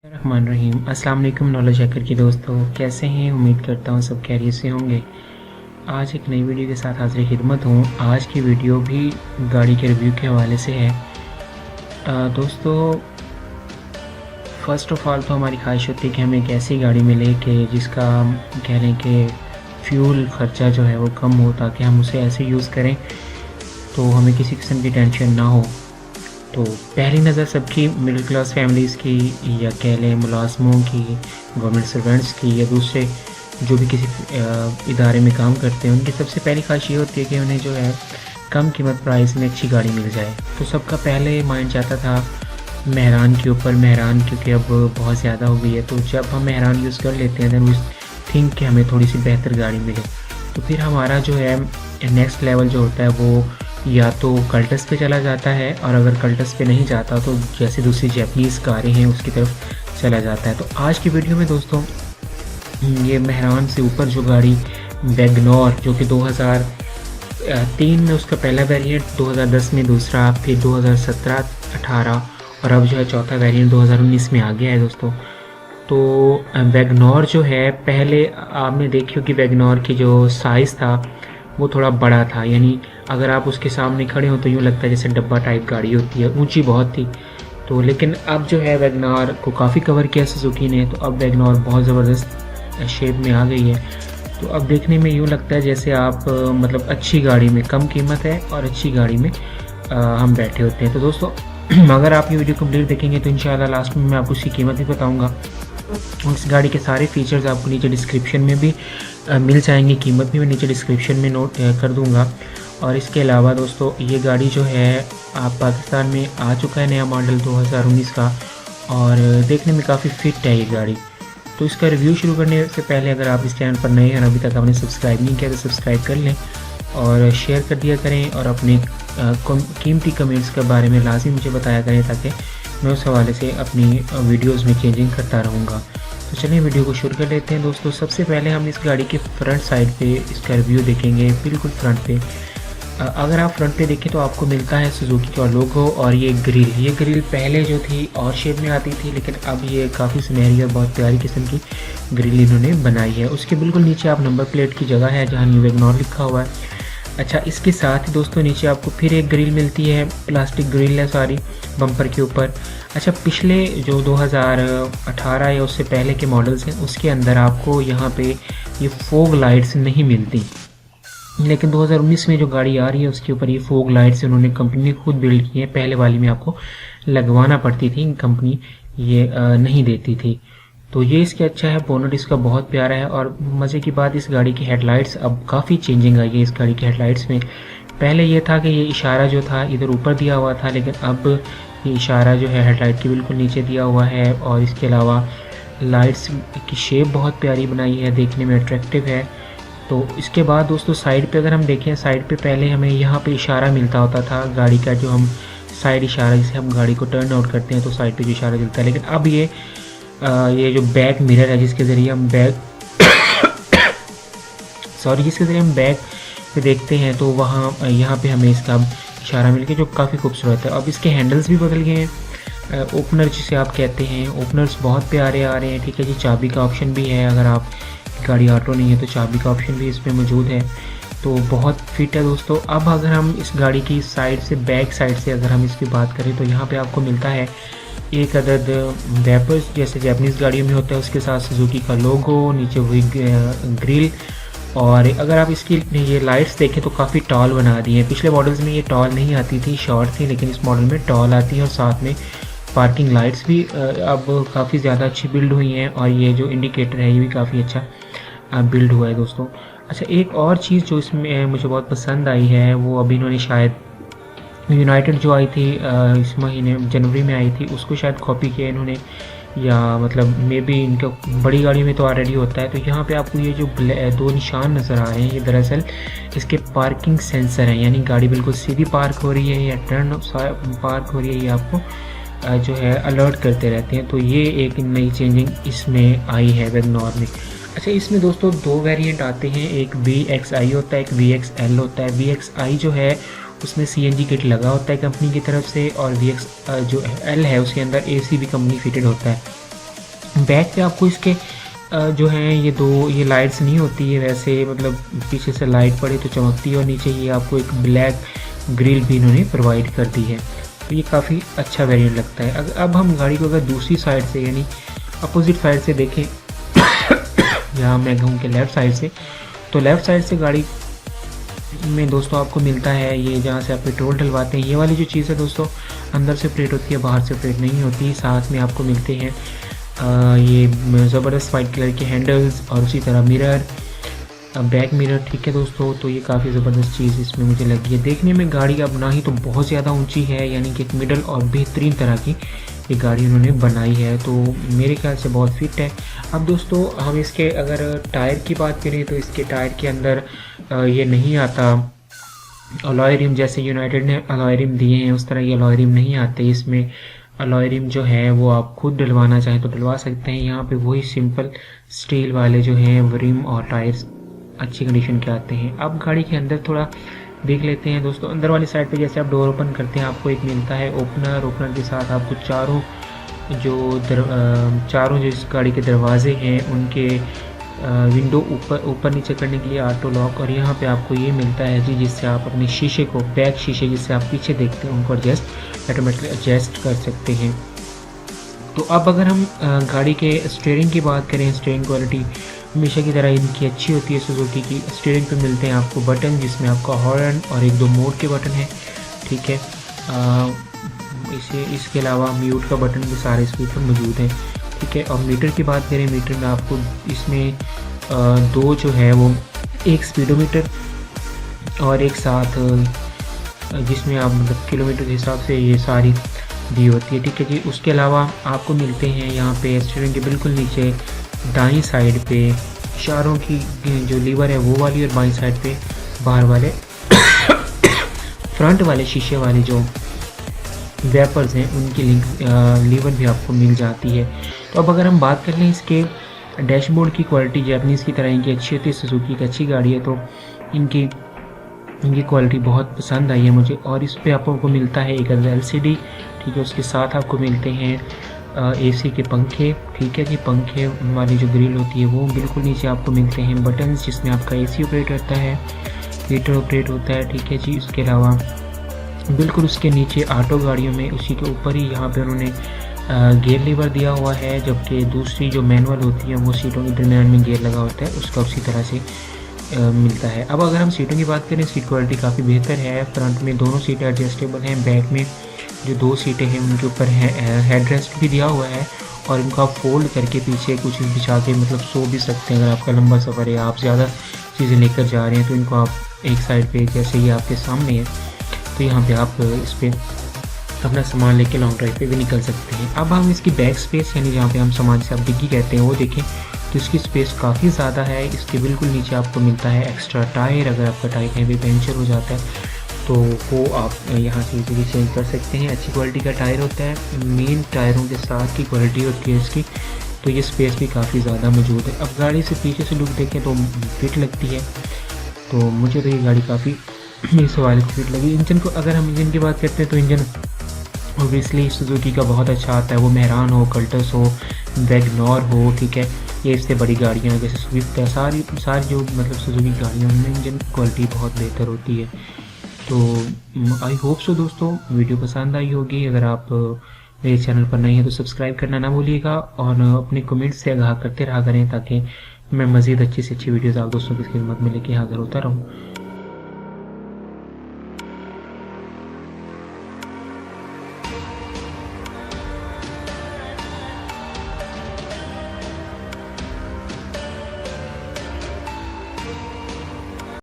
रहमान रहीम। अस्सलाम वालेकुम knowledge hacker के दोस्तों, कैसे हैं? उम्मीद करता हूँ सब खैरियत से होंगे। आज एक नई वीडियो के साथ हाजिर खिदमत हूँ। आज की वीडियो भी गाड़ी के रिव्यू के हवाले से है। दोस्तों, फ़र्स्ट ऑफ़ ऑल तो हमारी ख्वाहिश होती है कि हमें एक ऐसी गाड़ी मिले कि जिसका हम कह लें कि फ्यूल ख़र्चा जो है वो कम हो, ताकि हम उसे ऐसे यूज़ करें तो हमें किसी किस्म की टेंशन ना हो। तो पहली नज़र सबकी मिडिल क्लास फैमिलीज़ की, या कह लें मुलाजमों की, गवर्नमेंट सर्वेंट्स की, या दूसरे जो भी किसी इदारे में काम करते हैं, उनकी सबसे पहली ख्वाहिश ये होती है कि उन्हें जो है कम कीमत प्राइस में अच्छी गाड़ी मिल जाए। तो सबका पहले माइंड जाता था मेहरान के ऊपर। मेहरान क्योंकि अब बहुत ज़्यादा हो गई है, तो जब हम मेहरान यूज़ कर लेते हैं दैन वी थिंक कि हमें थोड़ी सी बेहतर गाड़ी मिले। तो फिर हमारा जो है नेक्स्ट लेवल जो होता है वो या तो कल्टस पे चला जाता है, और अगर कल्टस पे नहीं जाता तो जैसे दूसरी जैपनीज़ कारें हैं उसकी तरफ चला जाता है। तो आज की वीडियो में दोस्तों ये मेहरान से ऊपर जो गाड़ी वैगनोर, जो कि 2003 में उसका पहला वेरिएंट, 2010 में दूसरा, फिर 2017-18 और अब जो है चौथा वेरिएंट 2019 में आ गया है दोस्तों। तो वैगनोर जो है, पहले आपने देखी कि वैगनोर की जो साइज़ था वो थोड़ा बड़ा था, यानी अगर आप उसके सामने खड़े हो तो यूँ लगता है जैसे डब्बा टाइप गाड़ी होती है, ऊंची बहुत थी। तो लेकिन अब जो है वैगनोर को काफ़ी कवर किया सुजुकी ने, तो अब वैगनोर बहुत ज़बरदस्त शेप में आ गई है। तो अब देखने में यूँ लगता है जैसे आप मतलब अच्छी गाड़ी में, कम कीमत है और अच्छी गाड़ी में हम बैठे होते हैं। तो दोस्तों अगर आप ये वीडियो कंप्लीट देखेंगे तो इंशाल्लाह लास्ट में मैं आपको उसकी कीमत भी बताऊँगा। इस गाड़ी के सारे फीचर्स आपको नीचे डिस्क्रिप्शन में भी मिल जाएंगे, कीमत भी मैं नीचे डिस्क्रिप्शन में नोट कर दूंगा। और इसके अलावा दोस्तों ये गाड़ी जो है आप पाकिस्तान में आ चुका है नया मॉडल 2019 का, और देखने में काफ़ी फिट है ये गाड़ी। तो इसका रिव्यू शुरू करने से पहले अगर आप इस चैनल पर नए हैं और अभी तक आपने सब्सक्राइब नहीं किया तो सब्सक्राइब कर लें और शेयर कर दिया करें, और अपने कीमती कमेंट्स के बारे में लाजिम मुझे बताया करें, ताकि मैं उस हवाले से अपनी वीडियोस में चेंजिंग करता रहूँगा। तो चलिए वीडियो को शुरू कर लेते हैं दोस्तों। सबसे पहले हम इस गाड़ी के फ्रंट साइड पे इसका रिव्यू देखेंगे, बिल्कुल फ्रंट पे। अगर आप फ्रंट पे देखें तो आपको मिलता है सुजुकी का लोगो और ये ग्रिल पहले जो थी और शेप में आती थी, लेकिन अब ये काफ़ी सुनहरी और बहुत प्यारी किस्म की ग्रिल इन्होंने बनाई है। उसके बिल्कुल नीचे आप नंबर प्लेट की जगह है जहाँ न्यू वैगनोर लिखा हुआ है। अच्छा, इसके साथ ही दोस्तों नीचे आपको फिर एक ग्रिल मिलती है, प्लास्टिक ग्रिल है सारी बम्पर के ऊपर। अच्छा, पिछले जो 2018 या उससे पहले के मॉडल्स हैं उसके अंदर आपको यहाँ पे ये फोग लाइट्स नहीं मिलती, लेकिन 2019 में जो गाड़ी आ रही है उसके ऊपर ये फोग लाइट्स उन्होंने कंपनी ने खुद बिल्ड की है। पहले वाली में आपको लगवाना पड़ती थी, कंपनी ये नहीं देती थी। तो ये इसके अच्छा है, बोनट इसका बहुत प्यारा है। और मज़े की बात, इस गाड़ी की हेडलाइट्स अब काफ़ी चेंजिंग आई है इस गाड़ी की हेडलाइट्स में। पहले ये था कि ये इशारा जो था इधर ऊपर दिया हुआ था, लेकिन अब ये इशारा जो है हेडलाइट के बिल्कुल नीचे दिया हुआ है। और इसके अलावा लाइट्स की शेप बहुत प्यारी बनाई है, देखने में अट्रैक्टिव है। तो इसके बाद दोस्तों साइड पे अगर हम देखें, साइड पे पहले हमें यहाँ पे इशारा मिलता होता था गाड़ी का, जो हम साइड इशारा, जिसे हम गाड़ी को टर्न आउट करते हैं तो साइड पे जो इशारा मिलता है। लेकिन अब ये जो बैक मिरर है जिसके ज़रिए हम जिसके ज़रिए हम बैक पे देखते हैं, तो वहाँ यहाँ पे हमें इसका इशारा मिल के जो काफ़ी खूबसूरत है। अब इसके हैंडल्स भी बदल गए हैं, ओपनर जिसे आप कहते हैं, ओपनर्स बहुत प्यारे आ रहे हैं। ठीक है जी, चाबी का ऑप्शन भी है, अगर आप गाड़ी ऑटो नहीं है तो चाबी का ऑप्शन भी इसमें मौजूद है। तो बहुत फिट है दोस्तों। अब अगर हम इस गाड़ी की साइड से, बैक साइड से अगर हम इसकी बात करें तो यहाँ पे आपको मिलता है एक अदद वैपर्स, जैसे जैपनीज़ गाड़ियों में होता है, उसके साथ सुजुकी का लोगो, नीचे वही ग्रिल। और अगर आप इसकी ये लाइट्स देखें तो काफ़ी टॉल बना दी हैं। पिछले मॉडल्स में ये टॉल नहीं आती थी, शॉर्ट थी, लेकिन इस मॉडल में टॉल आती है। और साथ में पार्किंग लाइट्स भी अब काफ़ी ज़्यादा अच्छी बिल्ड हुई हैं, और ये जो इंडिकेटर है ये भी काफ़ी अच्छा बिल्ड हुआ है दोस्तों। अच्छा, एक और चीज़ जो इसमें मुझे बहुत पसंद आई है, वो अभी इन्होंने शायद यूनाइटेड जो आई थी इस महीने जनवरी में आई थी, उसको शायद कॉपी किया इन्होंने, या मतलब मे बी इनका बड़ी गाड़ी में तो ऑलरेडी होता है। तो यहाँ पे आपको ये जो दो निशान नज़र आ रहे हैं, ये दरअसल इसके पार्किंग सेंसर हैं, यानी गाड़ी बिल्कुल सीधी पार्क हो रही है या टर्न पार्क हो रही है, ये आपको जो है अलर्ट करते रहते हैं। तो ये एक नई चेंजिंग इसमें आई है वैगनोर में। अच्छा, इसमें दोस्तों दो वेरिएंट आते हैं, एक VXI होता है, एक VXL होता है। VXI जो है उसमें CNG किट लगा होता है कंपनी की तरफ से, और VX जो L है उसके अंदर AC भी कंपनी फिटेड होता है। बैक पे आपको इसके जो हैं ये लाइट्स नहीं होती है वैसे, मतलब पीछे से लाइट पड़े तो चमकती है, और नीचे ये आपको एक ब्लैक ग्रिल भी इन्होंने प्रोवाइड कर दी है। तो ये काफ़ी अच्छा वेरिएंट लगता है। अब हम गाड़ी को अगर दूसरी साइड से यानी अपोजिट साइड से देखें यहाँ मैं कहूँ कि लेफ़्ट साइड से, तो लेफ़्ट साइड से गाड़ी में दोस्तों आपको मिलता है ये जहाँ से आप पेट्रोल डलवाते हैं, ये वाली जो चीज़ है दोस्तों अंदर से प्लेट होती है, बाहर से प्लेट नहीं होती। साथ में आपको मिलते हैं ये ज़बरदस्त वाइट कलर के हैंडल्स और उसी तरह मिरर, बैक मिरर, ठीक है दोस्तों। तो ये काफ़ी ज़बरदस्त चीज़ इसमें मुझे लगी है। देखने में गाड़ी अब ना ही तो बहुत ज़्यादा ऊंची है, यानी कि एक मिडल और बेहतरीन तरह की ये गाड़ी उन्होंने बनाई है, तो मेरे ख्याल से बहुत फिट है। अब दोस्तों हम इसके अगर टायर की बात करें तो इसके टायर के अंदर ये नहीं आता अलॉय रिम, जैसे यूनाइटेड ने अलॉय रिम दिए हैं उस तरह ये अलॉय रिम नहीं आते। इसमें अलॉय रिम जो है वो आप खुद डलवाना चाहें तो डलवा सकते हैं। यहाँ पे वही सिंपल स्टील वाले जो हैं वो रिम और टायर्स अच्छी कंडीशन के आते हैं। अब गाड़ी के अंदर थोड़ा देख लेते हैं दोस्तों। अंदर वाली साइड पे जैसे आप डोर ओपन करते हैं आपको एक मिलता है ओपनर के साथ आपको चारों जो इस गाड़ी के दरवाजे हैं उनके विंडो ऊपर नीचे करने के लिए ऑटो लॉक, और यहाँ पे आपको ये मिलता है जी जिससे आप अपने शीशे को, बैक शीशे जिससे आप पीछे देखते हैं उनको ऑटोमेटिकली एडजस्ट कर सकते हैं। तो अब अगर हम गाड़ी के स्टीयरिंग की बात करें, स्टीयरिंग क्वालिटी हमेशा की तरह इनकी अच्छी होती है। सुजुकी की स्टीयरिंग पे मिलते हैं आपको बटन जिसमें आपका हॉर्न और एक दो मोड के बटन है, ठीक है। इसके अलावा म्यूट का बटन भी सारे इस पर मौजूद हैं, ठीक है। और मीटर की बात करें, मीटर में आपको इसमें दो जो है वो एक स्पीडोमीटर और एक साथ जिसमें आप मतलब किलोमीटर के हिसाब से ये सारी दी होती है, ठीक है जी। उसके अलावा आपको मिलते हैं यहाँ पे स्टीयरिंग के बिल्कुल नीचे दाईं साइड पे इशारों की जो लीवर है वो वाली, और बाईं साइड पे बाहर वाले फ्रंट वाले शीशे वाले जो वेपर्स हैं उनकी लीवर भी आपको मिल जाती है। तो अब अगर हम बात कर लें इसके डैशबोर्ड की क्वालिटी, जैपनीज़ की तरह इनकी अच्छी होती है, सुजुकी की अच्छी गाड़ी है तो इनकी क्वालिटी बहुत पसंद आई है मुझे। और इस पर आपको मिलता है एक LCD, ठीक है। उसके साथ आपको मिलते हैं AC के पंखे, ठीक है जी। पंखे वाली जो ग्रिल होती है वो बिल्कुल नीचे आपको मिलते हैं बटन्स जिसमें आपका AC ऑपरेट होता है, हीटर ऑपरेट होता है, ठीक है जी। उसके अलावा बिल्कुल उसके नीचे ऑटो गाड़ियों में उसी के ऊपर ही यहाँ पे उन्होंने गियर लीवर दिया हुआ है, जबकि दूसरी जो मैनुअल होती है वो सीटों के दरमियान में गियर लगा होता है, उसका उसी तरह से मिलता है। अब अगर हम सीटों की बात करें, सीट क्वालिटी काफ़ी बेहतर है। फ्रंट में दोनों सीटें एडजस्टेबल हैं, बैक में जो दो सीटें हैं उनके ऊपर हेड रेस्ट भी दिया हुआ है, और इनको आप फोल्ड करके पीछे कुछ बिछा के मतलब सो भी सकते हैं। अगर आपका लंबा सफ़र है, आप ज़्यादा चीज़ें लेकर जा रहे हैं तो इनको आप एक साइड पे जैसे ये आपके सामने है तो यहाँ पे आप इस पर अपना सामान लेके लॉन्ग ड्राइव पे भी निकल सकते हैं। अब हम इसकी बैक स्पेस यानी जहाँ पे हम सामान से आप डिग्गी कहते हैं वो देखें तो इसकी स्पेस काफ़ी ज़्यादा है। इसके बिल्कुल नीचे आपको मिलता है एक्स्ट्रा टायर, अगर आपका टायर कहीं भी पंचर हो जाता है तो वो आप यहाँ से इजीली चेंज कर सकते हैं। अच्छी क्वालिटी का टायर होता है, मेन टायरों के साथ की क्वालिटी होती है इसकी, तो ये स्पेस भी काफ़ी ज़्यादा मौजूद है। अब गाड़ी से पीछे से लुक देखें तो फिट लगती है, तो मुझे तो ये गाड़ी काफ़ी मेरे सवाल की फिट लगी। इंजन को अगर हम इंजन की बात करते हैं तो इंजन ऑब्वियसली सुजुकी का बहुत अच्छा आता है, वो मेहरान हो, कल्टस हो, वैगनर हो, ठीक है। ये इससे बड़ी गाड़ियाँ हैं जैसे स्विफ्ट है, सारी जो मतलब सुजुकी गाड़ियों में इंजन क्वालिटी बहुत बेहतर होती है। तो आई होप सो दोस्तों वीडियो पसंद आई होगी। अगर आप मेरे चैनल पर नए हैं तो सब्सक्राइब करना ना भूलिएगा, और अपने कमेंट्स से आगाह करते रहा करें ताकि मैं मज़ीद अच्छी से अच्छी वीडियोज़ आप दोस्तों की खिदमत में लेके हाजिर होता रहूँ।